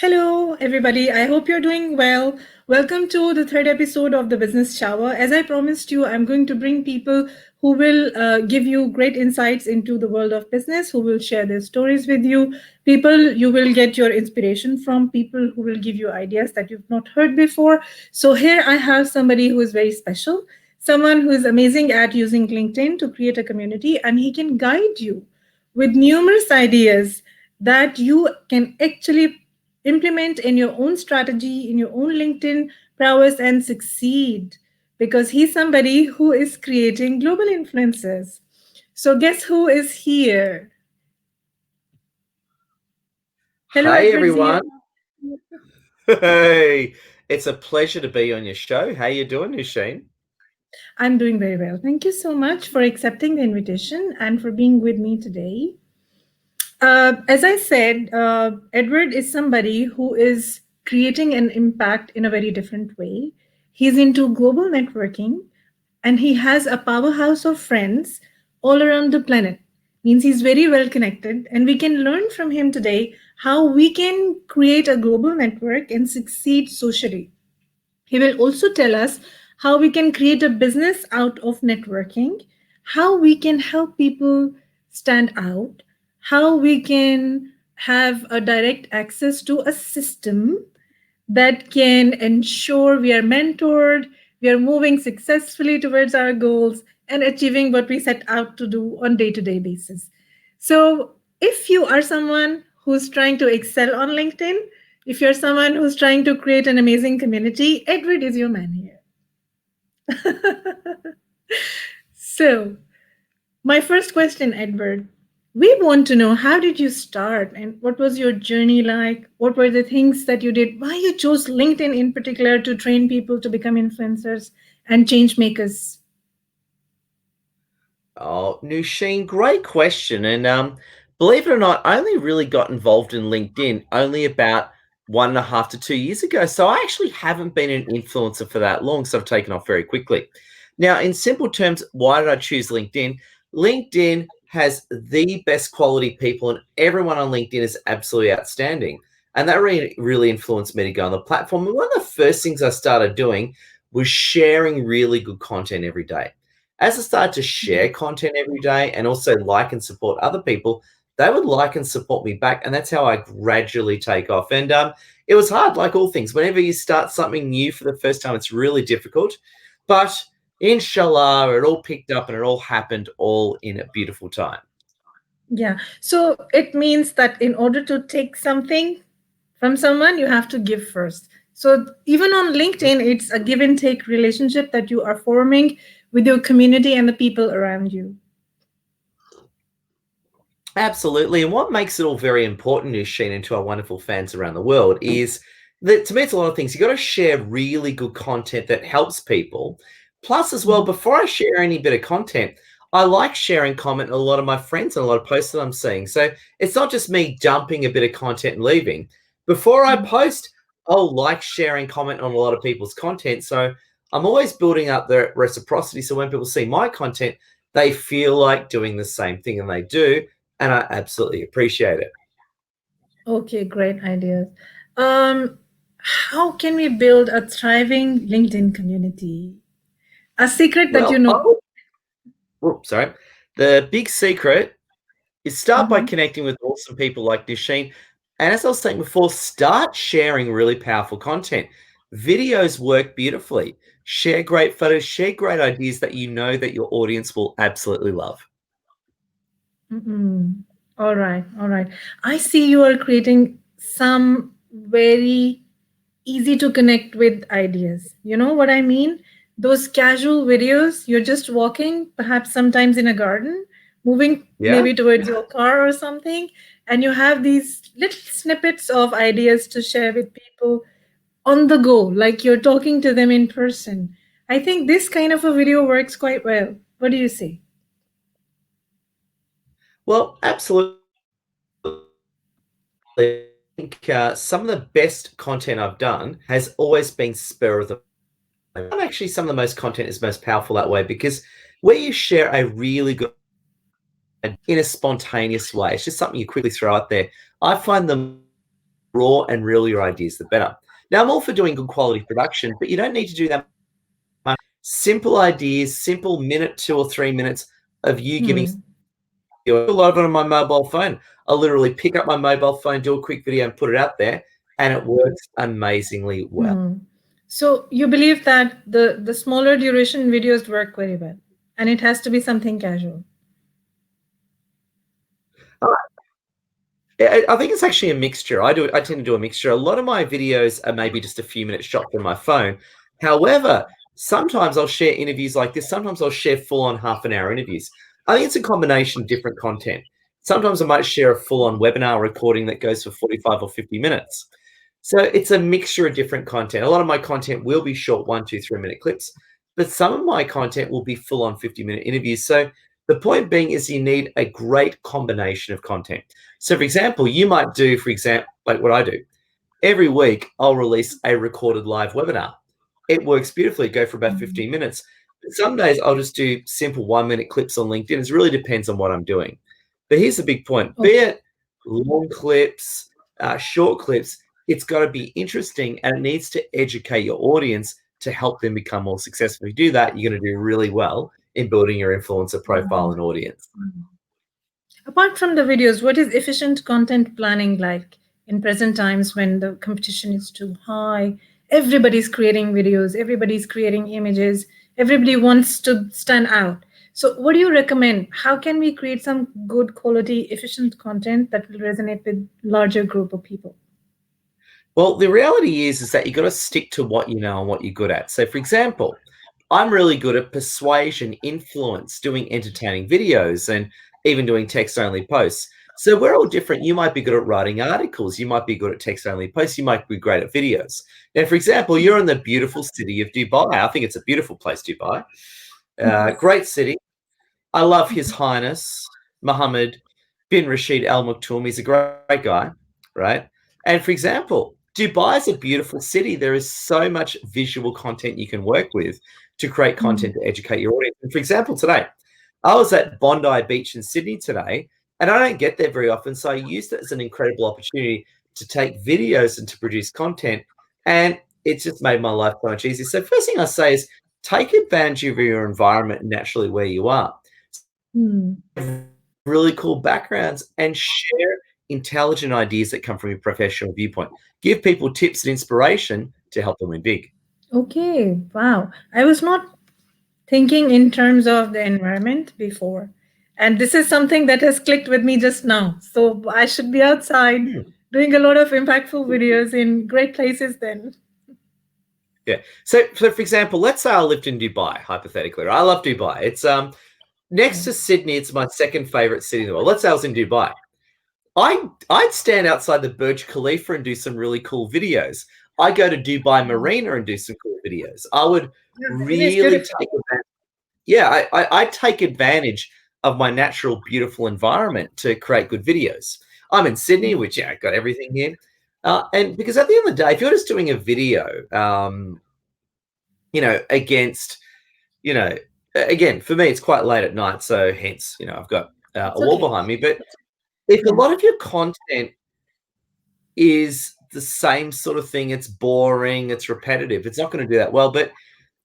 Hello, everybody. I hope you're doing well. Welcome to the third episode of the Business Shower. As I promised you, I'm going to bring people who will give you great insights into the world of business, who will share their stories with you. People you will get your inspiration from, people who will give you ideas that you've not heard before. So, here I have somebody who is very special, someone who is amazing at using LinkedIn to create a community, and he can guide you with numerous ideas that you can actually implement in your own strategy, in your own LinkedIn prowess, and succeed because he's somebody who is creating global influencers. So, guess who is here? Hello, Hey Edward Zia. everyone. Hey, it's a pleasure to be on your show. How you doing, Nusheen? I'm doing very well. Thank you so much for accepting the invitation and for being with me today. As I said, Edward is somebody who is creating an impact in a very different way. He's into global networking and he has a powerhouse of friends all around the planet. Means he's very well connected, and we can learn from him today how we can create a global network and succeed socially. He will also tell us how we can create a business out of networking, how we can help people stand out, how we can have a direct access to a system that can ensure we are mentored, we are moving successfully towards our goals and achieving what we set out to do on day-to-day basis. So, if you are someone who's trying to excel on LinkedIn, if you're someone who's trying to create an amazing community, Edward is your man here. So, my first question, Edward, we want to know how did you start and what was your journey like? What were the things that you did? Why you chose LinkedIn in particular to train people to become influencers and change makers? Oh, Nusheen, great question. And believe it or not, I only really got involved in LinkedIn only about 1.5 to 2 years ago. So I actually haven't been an influencer for that long. So I've taken off very quickly. Now, in simple terms, why did I choose LinkedIn? LinkedIn has the best quality people, and everyone on LinkedIn is absolutely outstanding. And that really influenced me to go on the platform. And one of the first things I started doing was sharing really good content every day. As I started to share content every day and also like and support other people, they would like and support me back. And that's how I gradually take off. And it was hard, like all things. Whenever you start something new for the first time, it's really difficult. But inshallah, it all picked up and it all happened all in a beautiful time. Yeah. So it means that in order to take something from someone, you have to give first. So even on LinkedIn, it's a give and take relationship that you are forming with your community and the people around you. Absolutely. And what makes it all very important, Sheen, and to our wonderful fans around the world is that to me, it's a lot of things. You got to share really good content that helps people. Plus, as well, before I share any bit of content, I like sharing comment on a lot of my friends and a lot of posts that I'm seeing. So it's not just me dumping a bit of content and leaving. Before I post, I'll like sharing comment on a lot of people's content. So I'm always building up the reciprocity. So when people see my content, they feel like doing the same thing, and they do, and I absolutely appreciate it. Okay, great ideas. Um, how can we build a thriving LinkedIn community? A secret that you Well, know. sorry. The big secret is start by Mhm. connecting with awesome people like Nisheen. And as I was saying before, start sharing really powerful content. Videos work beautifully. Share great photos, share great ideas that you know that your audience will absolutely love. Mm-mm. All right, all right. I see you are creating some very easy to connect with ideas. You know what I mean? Those casual videos, you're just walking, perhaps sometimes in a garden, moving Yeah? maybe towards your car or something, and you have these little snippets of ideas to share with people on the go, like you're talking to them in person. I think this kind of a video works quite well. What do you say? Well, absolutely. I think some of the best content I've done has always been spur of the moment. Actually, some of the most content is most powerful that way because where you share a really good in a spontaneous way, it's just something you quickly throw out there. I find them raw and real your ideas, the better. Now, I'm all for doing good quality production, but you don't need to do that much. Simple ideas, simple minute, 2 or 3 minutes of you giving Hmm. a lot of it on my mobile phone. I'll literally pick up my mobile phone, do a quick video, and put it out there, and it works amazingly well. Hmm. So you believe that the smaller duration videos work very well, and it has to be something casual. I think it's actually a mixture. I tend to do a mixture. A lot of my videos are maybe just a few minutes shot from my phone. However, sometimes I'll share interviews like this. Sometimes I'll share full-on half-an-hour interviews. I think it's a combination of different content. Sometimes I might share a full-on webinar recording that goes for 45 or 50 minutes. So it's a mixture of different content. A lot of my content will be short 1, 2, 3 minute clips, but some of my content will be full-on 50-minute interviews. So the point being is you need a great combination of content. So, for example, you might do, for example, like what I do. Every week, I'll release a recorded live webinar. It works beautifully, go for about Hmm. 15 minutes. But some days, I'll just do simple 1 minute clips on LinkedIn. It really depends on what I'm doing. But here's the big point, be Okay. it long clips, short clips, it's got to be interesting and it needs to educate your audience to help them become more successful. If you do that, you're going to do really well in building your influencer profile and audience. Apart from the videos, what is efficient content planning like in present times when the competition is too high? Everybody's creating videos, everybody's creating images, everybody wants to stand out. So, what do you recommend? How can we create some good quality, efficient content that will resonate with larger group of people? Well, the reality is that you got to stick to what you know and what you're good at. So, for example, I'm really good at persuasion, influence, doing entertaining videos, and even doing text-only posts. So we're all different. You might be good at writing articles. You might be good at text-only posts. You might be great at videos. Now, for example, you're in the beautiful city of Dubai. I think it's a beautiful place, Dubai. Mhm. Great city. I love His Highness Mohammed bin Rashid Al Maktoum. He's a great guy, right? And for example, Dubai is a beautiful city. There is so much visual content you can work with to create content Mhm. to educate your audience. And for example, today, I was at Bondi Beach in Sydney today, and I don't get there very often. So I used it as an incredible opportunity to take videos and to produce content. And it's just made my life so much easier. So first thing I say is take advantage of your environment naturally where you are, Hmm. really cool backgrounds, and share intelligent ideas that come from your professional viewpoint. Give people tips and inspiration to help them win big. Okay, wow. I was not thinking in terms of the environment before. And this is something that has clicked with me just now. So I should be outside Hmm. doing a lot of impactful videos in great places then. Yeah. So for example, let's say I lived in Dubai, hypothetically. Right? I love Dubai. It's next Yeah. to Sydney. It's my second favorite city in the world. Let's say I was in Dubai. I'd stand outside the Burj Khalifa and do some really cool videos. I go to Dubai Marina and do some cool videos. I would Yeah, Marina is really beautiful. take advantage. Yeah, I take advantage of my natural, beautiful environment to create good videos. I'm in Sydney, which yeah, got everything here. And because at the end of the day, if you're just doing a video, against, you know, again, for me, it's quite late at night, so hence, I've got It's a wall okay. behind me. But if a Yeah. lot of your content is the same sort of thing, it's boring, it's repetitive, it's not going to do that well. But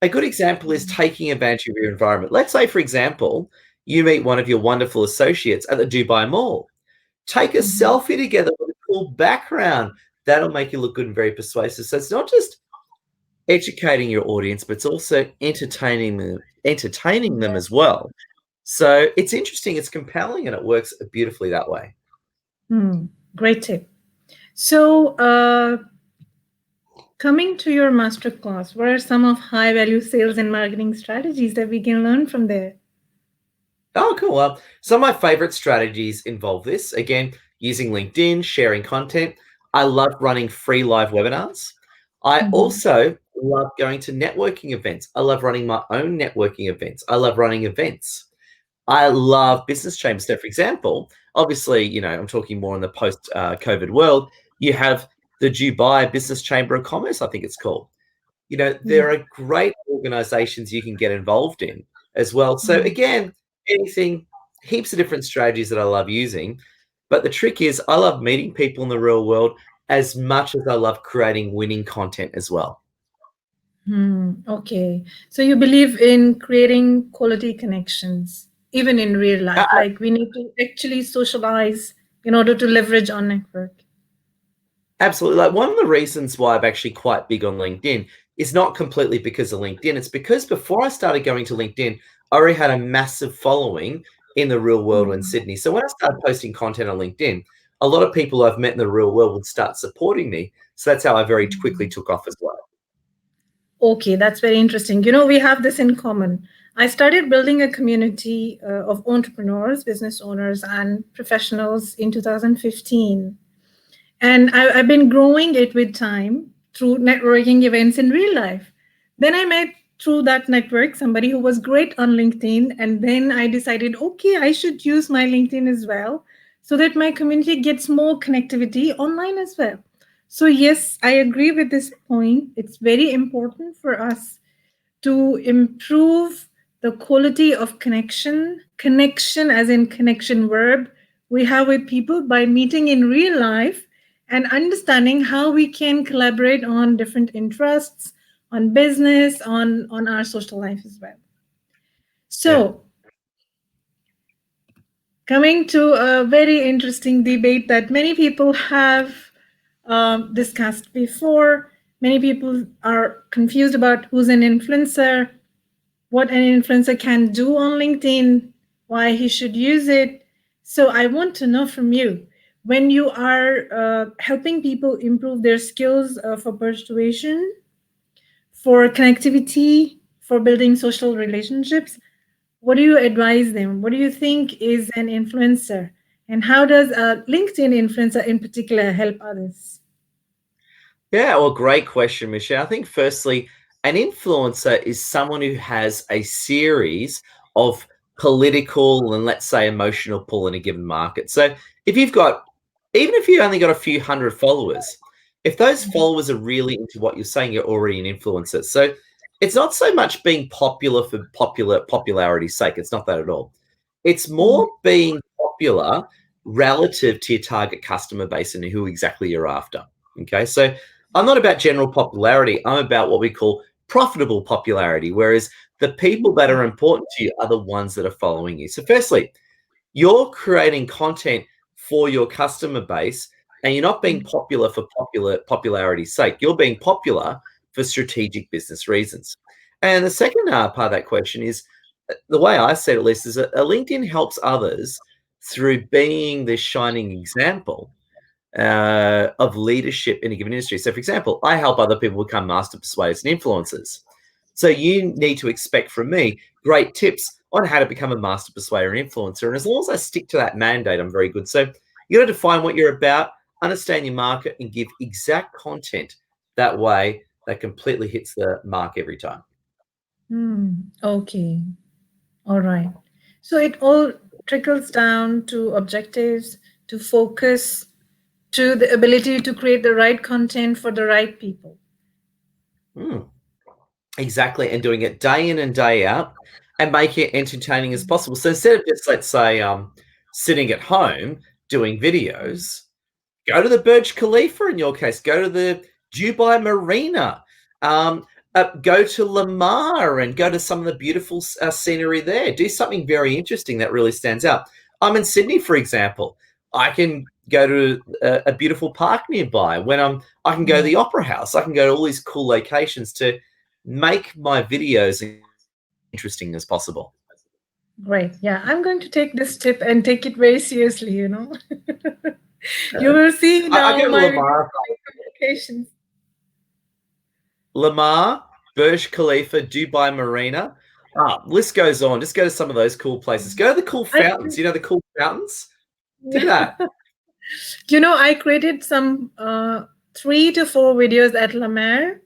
a good example is taking advantage of your environment. Let's say, for example, you meet one of your wonderful associates at the Dubai Mall. Take a Mhm. selfie together with a cool background. That'll make you look good and very persuasive. So it's not just educating your audience, but it's also entertaining them as well. So it's interesting, it's compelling, and it works beautifully that way. Hmm. Great tip. So, coming to your masterclass, what are some of high value sales and marketing strategies that we can learn from there? Oh, cool. Well, some of my favorite strategies involve this. Again, using LinkedIn, sharing content. I love running free live webinars. I Mhm. also love going to networking events. I love running my own networking events. I love running events. I love business chambers. So, for example, obviously, I'm talking more in the post COVID world. You have the Dubai Business Chamber of Commerce, I think it's called. Yeah. There are great organizations you can get involved in as well. So Mhm. again, anything, heaps of different strategies that I love using. But the trick is I love meeting people in the real world as much as I love creating winning content as well. Okay. So you believe in creating quality connections, even in real Uh, life. Like we need to actually socialize in order to leverage our network. Absolutely. Like one of the reasons why I'm actually quite big on LinkedIn is not completely because of LinkedIn. It's because before I started going to LinkedIn, I already had a massive following in the real world in Mm. Sydney. So when I started posting content on LinkedIn, a lot of people I've met in the real world would start supporting me. So that's how I very quickly took off as well. Okay, that's very interesting. We have this in common. I started building a community of entrepreneurs, business owners, and professionals in 2015. And I've been growing it with time through networking events in real life. Then I met through that network somebody who was great on LinkedIn. And then I decided, okay, I should use my LinkedIn as well so that my community gets more connectivity online as well. So, yes, I agree with this point. It's very important for us to improve the quality of connection as in connection verb we have with people by meeting in real life and understanding how we can collaborate on different interests, on business, on our social life as well. Yeah. So, coming to a very interesting debate that many people have discussed before, many people are confused about who's an influencer, what an influencer can do on LinkedIn, why he should use it. So I want to know from you, when you are helping people improve their skills for persuasion, for connectivity, for building social relationships, what do you advise them? What do you think is an influencer? And how does a LinkedIn influencer in particular help others? Yeah, well, great question, Michelle. I think firstly, an influencer is someone who has a series of political and let's say emotional pull in a given market. So if you've got, even if you only got a few hundred followers, if those followers are really into what you're saying, you're already an influencer. So it's not so much being popular for popularity's sake. It's not that at all. It's more being popular relative to your target customer base and who exactly you're after. Okay, so I'm not about general popularity. I'm about what we call profitable popularity, whereas the people that are important to you are the ones that are following you. So, firstly, you're creating content for your customer base, and you're not being popular for popularity's sake. You're being popular for strategic business reasons. And the second part of that question is the way I see it, at least, is a LinkedIn helps others through being this shining example of leadership in a given industry. So, for example, I help other people become master persuaders and influencers. So, you need to expect from me great tips on how to become a master persuader and influencer. And as long as I stick to that mandate, I'm very good. So, you got to define what you're about, understand your market, and give exact content that way that completely hits the mark every time. Okay. All right. So it all trickles down to objectives, to focus, to the ability to create the right content for the right people. Mm. Exactly, and doing it day in and day out and make it entertaining as possible. So instead of just, let's say, sitting at home doing videos, go to the Burj Khalifa in your case, go to the Dubai Marina, go to Lamar and go to some of the beautiful scenery there. Do something very interesting that really stands out. I'm in Sydney, for example. I can go to a beautiful park nearby. I can go to the Opera House. I can go to all these cool locations to make my videos interesting as possible. Great. Yeah, I'm going to take this tip and take it very seriously. You Yeah. will see I now go to my Lamar, communications. Lamar, Burj Khalifa, Dubai Marina. List goes on. Just go to some of those cool places. Go to the cool I, fountains. You know the cool fountains? Do that. I created some 3 to 4 videos at La Mer.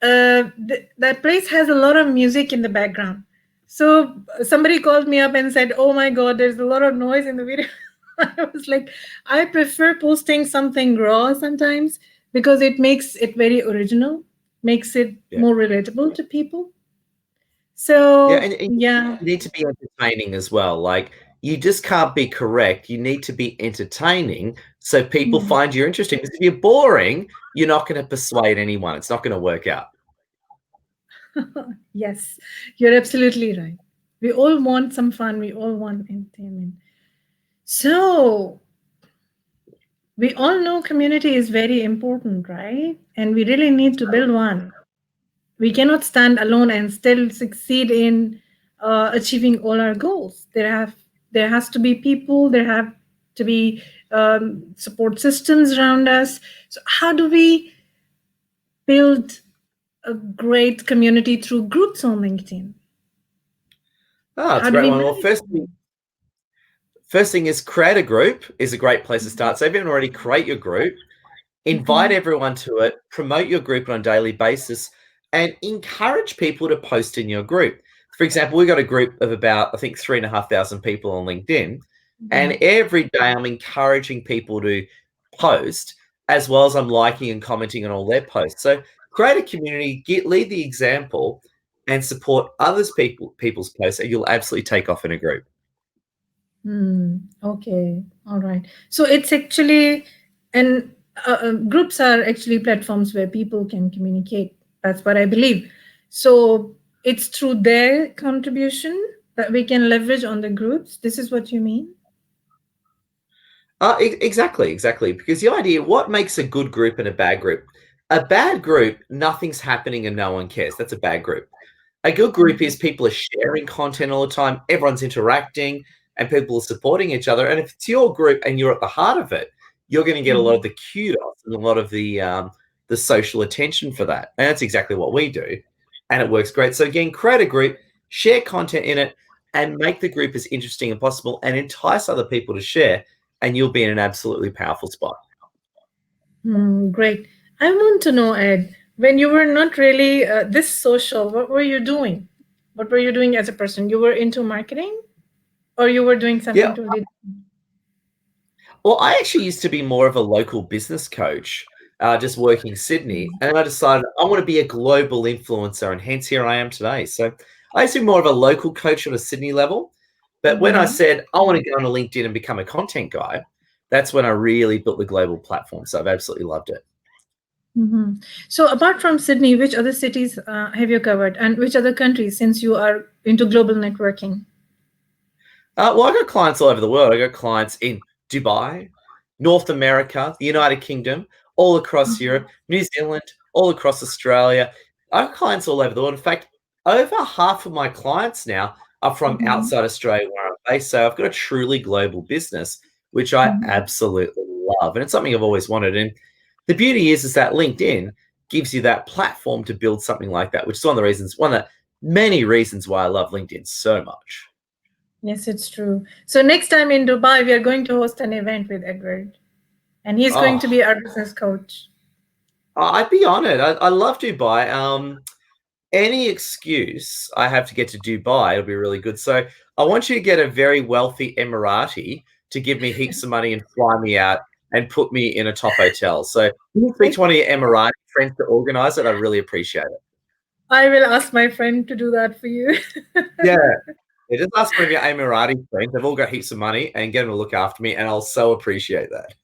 That place has a lot of music in the background. So somebody called me up and said, "Oh my God, there's a lot of noise in the video." I was like, I prefer posting something raw sometimes because it makes it very original, makes it Yeah. more relatable to people. Yeah, So and yeah, you need to be entertaining as well. Like you just can't be correct. You need to be entertaining so people Mhm. find you interesting. Because if you're boring, you're not going to persuade anyone. It's not going to work out. Yes, you're absolutely right. We all want some fun, we all want entertainment. So, we all know community is very important, right? And we really need to build one. We cannot stand alone and still succeed in achieving all our goals. There has to be people. There have to be support systems around us. So, how do we build a great community through groups on LinkedIn? Oh, it's How a do great we one. Well, manage first thing is create a group is a great place to start. So if you haven't already, create your group, invite them? everyone to it, promote your group on a daily basis, and encourage people to post in your group. For example, we've got a group of about, I think, 3,500 people on LinkedIn. And Mhm. every day I'm encouraging people to post as well as I'm liking and commenting on all their posts. So create a community, lead the example, and support people's posts, and you'll absolutely take off in a group. Okay, all right. So it's actually, and groups are actually platforms where people can communicate. That's what I believe. So it's through their contribution that we can leverage on the groups. This is what you mean? Exactly. Because the idea, what makes a good group and a bad group? A bad group, nothing's happening and no one cares. That's a bad group. A good group is people are sharing content all the time, everyone's interacting, and people are supporting each other. And if it's your group and you're at the heart of it, you're going to get a lot of Mhm. the kudos and a lot of the social attention for that. And that's exactly what we do, and it works great. So again, create a group, share content in it, and make the group as interesting as possible, and entice other people to share, and you'll be in an absolutely powerful spot. Great. I want to know, Ed, when you were not really this social, what were you doing? What were you doing as a person? You were into marketing or you were doing something Yeah, totally well, I actually used to be more of a local business coach, just working Sydney, and I decided I want to be a global influencer, and hence here I am today. So I used to be more of a local coach on a Sydney level, but when I different? said I want to go on a LinkedIn and become a content guy, that's when I really built the global platform. So I've absolutely loved it. Hmm. So, apart from Sydney, which other cities have you covered, and which other countries? Since you are into global networking. Well, I got clients all over the world. I got clients in Dubai, North America, the United Kingdom, all across Europe, New Zealand, all across Australia. I have clients all over the world. In fact, over half of my clients now are from Mhm. outside Australia where I'm based. So I've got a truly global business, which I Mhm. absolutely love. And it's something I've always wanted. And the beauty is that LinkedIn gives you that platform to build something like that, which is one of the many reasons why I love LinkedIn so much. Yes, it's true. So, next time in Dubai, we are going to host an event with Edward, and he's going to Oh, be our business coach. I'd be honored. I love Dubai. Any excuse I have to get to Dubai, it'll be really good. So I want you to get a very wealthy Emirati to give me heaps of money and fly me out and put me in a top hotel. So if you speak to one of your Emirati friends to organize it, I really appreciate it. I will ask my friend to do that for you. Yeah. Yeah, just ask one of your Emirati friends. They've all got heaps of money and get them to look after me, and I'll so appreciate that.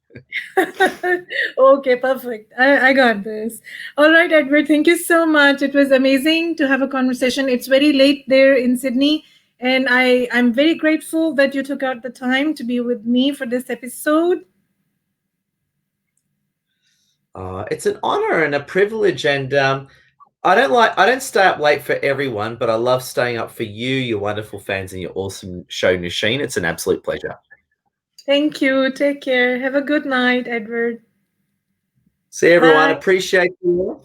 Okay, perfect. I got this. All right, Edward, thank you so much. It was amazing to have a conversation. It's very late there in Sydney, and I'm very grateful that you took out the time to be with me for this episode. It's an honor and a privilege, and I don't stay up late for everyone, but I love staying up for you, your wonderful fans, and your awesome show, Nasheen. It's an absolute pleasure. Thank you. Take care. Have a good night, Edward. See everyone. Bye. Appreciate you all.